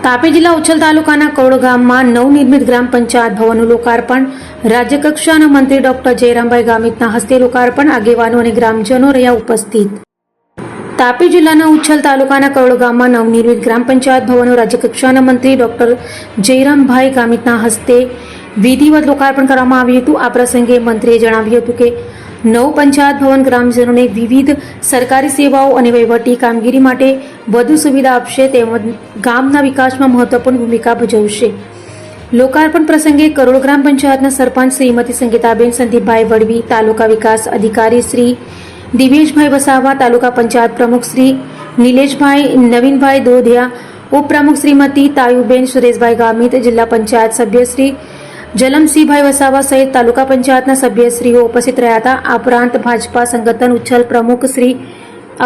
તાપી જિલ્લા ઉચ્છલ તાલુકાના કરોડ ગામમાં નવનિર્મિત ગ્રામ પંચાયત ભવનનું લોકાર્પણ રાજ્યકક્ષાના મંત્રી ડોક્ટર જયરામભાઈ ગામિતના હસ્તે લોકાર્પણ આગેવાનો અને ગ્રામજનો રહ્યા ઉપસ્થિત। તાપી જિલ્લાના ઉચ્છલ તાલુકાના કરોડ ગામમાં નવનિર્મિત ગ્રામ પંચાયત ભવનનું રાજ્યકક્ષાના મંત્રી ડોક્ટર જયરામભાઈ ગામિતના હસ્તે વિધિવત લોકાર્પણ કરવામાં આવ્યું હતું। આ પ્રસંગે મંત્રીએ જણાવ્યું હતું કે નવ પંચાયત ભવન ગ્રામજનોને વિવિધ સરકારી સેવાઓ અને વહીવટી કામગીરી માટે વધુ સુવિધા આપશે તેમજ ગામના વિકાસમાં મહત્વપૂર્ણ ભૂમિકા ભજવશે। લોકાર્પણ પ્રસંગે કરોડ ગ્રામ પંચાયતના સરપંચ શ્રીમતી સંગીતાબેન સંદીપભાઈ વડવી, તાલુકા વિકાસ અધિકારી શ્રી દિવેશભાઈ વસાવા, તાલુકા પંચાયત પ્રમુખ શ્રી નિલેશભાઈ નવીનભાઈ દોધિયા, ઉપપ્રમુખ શ્રીમતી તાયુબેન સુરેશભાઈ ગામિત, જિલ્લા પંચાયત સભ્ય શ્રી જલમસિંહભાઈ વસાવા સહિત તાલુકા પંચાયતના સભ્યશ્રીઓ ઉપસ્થિત રહ્યા હતા। આ ઉપરાંત ભાજપા સંગઠન ઉચ્છલ પ્રમુખ શ્રી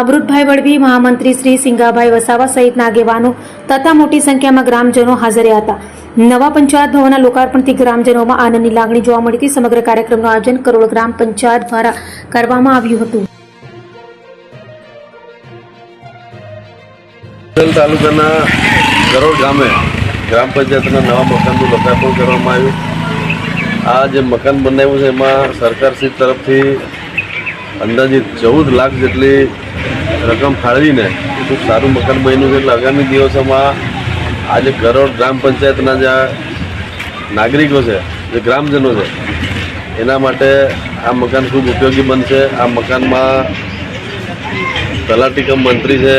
અમૃતભાઈ વડવી, મહામંત્રી શ્રી સિંગાભાઈ વસાવા સહિતના આગેવાનો તથા મોટી સંખ્યામાં ગ્રામજનો હાજર રહ્યા હતા। નવા પંચાયત ભવનના લોકાર્પણથી ગ્રામજનોમાં આનંદની લાગણી જોવા મળી હતી। સમગ્ર કાર્યક્રમનું આયોજન કરોડ ગ્રામ પંચાયત દ્વારા કરવામાં આવ્યું હતું। તાલુકાના કરોડ ગામે ગ્રામ પંચાયતના નવા મકાનનું લોકાર્પણ કરવામાં આવ્યું। આ જે મકાન બનાવ્યું છે એમાં સરકારશ્રી તરફથી અંદાજિત 14 લાખ જેટલી રકમ ફાળવીને ખૂબ સારું મકાન બન્યું છે। એટલે આગામી દિવસોમાં આ જે કરોડ ગ્રામ પંચાયતના જે નાગરિકો છે, જે ગ્રામજનો છે, એના માટે આ મકાન ખૂબ ઉપયોગી બનશે। આ મકાનમાં તલાટી કમ મંત્રી છે,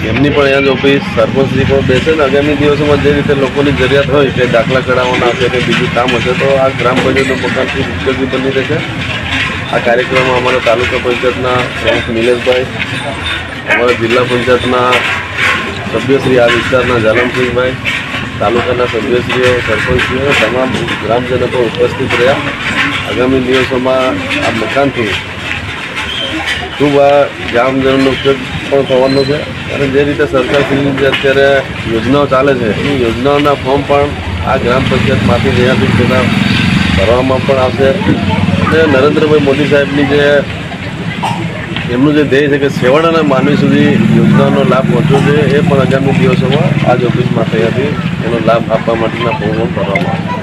એમની પણ અહીંયા જ ઓફિસ, સરપંચશ્રી પણ બેસે ને આગામી દિવસોમાં જે રીતે લોકોની જરૂરિયાત હોય કે દાખલા કઢાવવાના હશે કે બીજું કામ હશે તો આ ગ્રામ પંચાયતનું મકાન ખૂબ ઉપયોગી બની રહેશે। આ કાર્યક્રમમાં અમારા તાલુકા પંચાયતના પ્રમુખ નિલેશભાઈ, અમારા જિલ્લા પંચાયતના સભ્યશ્રી, આ વિસ્તારના જલમસિંહભાઈ, તાલુકાના સભ્યશ્રીઓ, સરપંચશ્રીઓ, તમામ ગ્રામજનો પણ ઉપસ્થિત રહ્યા। આગામી દિવસોમાં આ મકાનથી ખૂબ આ ગ્રામજનોનો ઉપયોગ પણ થવાનો છે અને જે રીતે સરકારશ્રીની જે અત્યારે યોજનાઓ ચાલે છે એ યોજનાઓના ફોર્મ પણ આ ગ્રામ પંચાયતમાંથી અહીંયાથી પેલા ભરવામાં પણ આવશે અને નરેન્દ્રભાઈ મોદી સાહેબની જે એમનું જે ધ્યેય છે કે છેવાડાના માનવી સુધી યોજનાઓનો લાભ પહોંચવો છે એ પણ આગામી દિવસોમાં આ જ ઓફિસમાં અહીંયાથી એનો લાભ આપવા માટેના ફોર્મ ભરવામાં આવશે।